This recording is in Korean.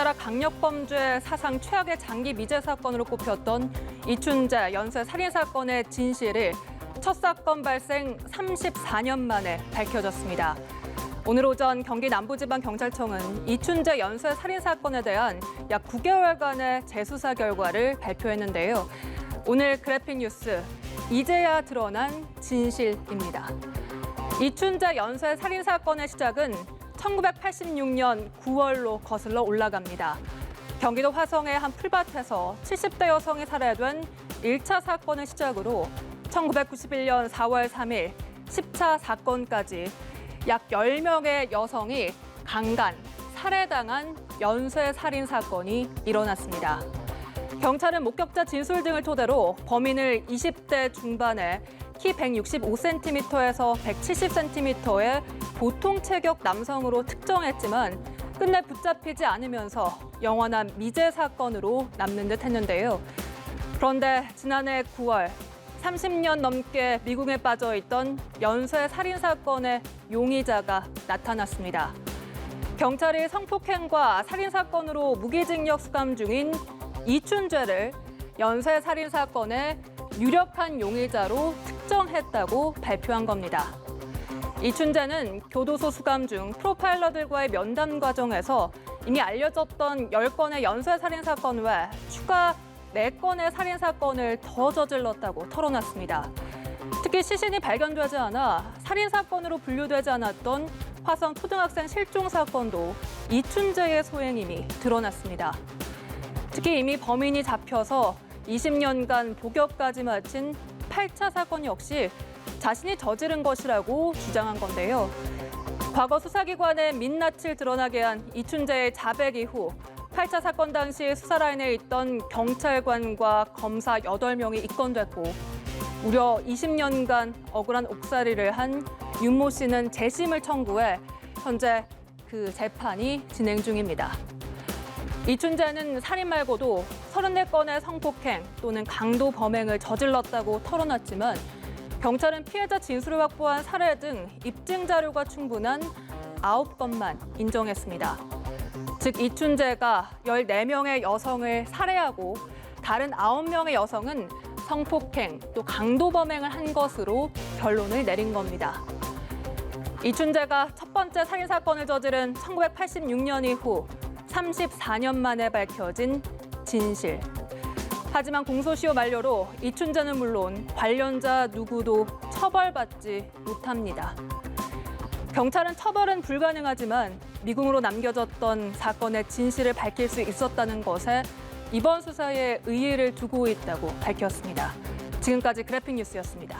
우리나라 강력범죄 사상 최악의 장기 미제 사건으로 꼽혔던 이춘재 연쇄 살인 사건의 진실이 첫 사건 발생 34년 만에 밝혀졌습니다. 오늘 오전 경기 남부지방경찰청은 이춘재 연쇄 살인 사건에 대한 약 9개월간의 재수사 결과를 발표했는데요. 오늘 그래픽 뉴스, 이제야 드러난 진실입니다. 이춘재 연쇄 살인 사건의 시작은 1986년 9월로 거슬러 올라갑니다. 경기도 화성의 한 풀밭에서 70대 여성이 살해된 1차 사건을 시작으로 1991년 4월 3일 10차 사건까지 약 10명의 여성이 강간, 살해당한 연쇄 살인 사건이 일어났습니다. 경찰은 목격자 진술 등을 토대로 범인을 20대 중반에 키 165cm에서 170cm의 보통 체격 남성으로 특정했지만 끝내 붙잡히지 않으면서 영원한 미제 사건으로 남는 듯 했는데요. 그런데 지난해 9월 30년 넘게 미궁에 빠져 있던 연쇄 살인 사건의 용의자가 나타났습니다. 경찰이 성폭행과 살인 사건으로 무기징역 수감 중인 이춘재를 연쇄 살인 사건의 유력한 용의자로 특정했다고 발표한 겁니다. 이춘재는 교도소 수감 중 프로파일러들과의 면담 과정에서 이미 알려졌던 10건의 연쇄 살인 사건 외 추가 4건의 살인 사건을 더 저질렀다고 털어놨습니다. 특히 시신이 발견되지 않아 살인 사건으로 분류되지 않았던 화성 초등학생 실종 사건도 이춘재의 소행임이 드러났습니다. 특히 이미 범인이 잡혀서 20년간 복역까지 마친 8차 사건 역시 자신이 저지른 것이라고 주장한 건데요. 과거 수사기관의 민낯을 드러나게 한 이춘재의 자백 이후 8차 사건 당시 수사라인에 있던 경찰관과 검사 8명이 입건됐고 무려 20년간 억울한 옥살이를 한 윤모 씨는 재심을 청구해 현재 그 재판이 진행 중입니다. 이춘재는 살인 말고도 34건의 성폭행 또는 강도 범행을 저질렀다고 털어놨지만 경찰은 피해자 진술을 확보한 살해 등 입증 자료가 충분한 9건만 인정했습니다. 즉 이춘재가 14명의 여성을 살해하고 다른 9명의 여성은 성폭행 또 강도 범행을 한 것으로 결론을 내린 겁니다. 이춘재가 첫 번째 살인 사건을 저지른 1986년 이후 34년 만에 밝혀진 진실. 하지만 공소시효 만료로 이춘재는 물론 관련자 누구도 처벌받지 못합니다. 경찰은 처벌은 불가능하지만 미궁으로 남겨졌던 사건의 진실을 밝힐 수 있었다는 것에 이번 수사에 의의를 두고 있다고 밝혔습니다. 지금까지 그래픽 뉴스였습니다.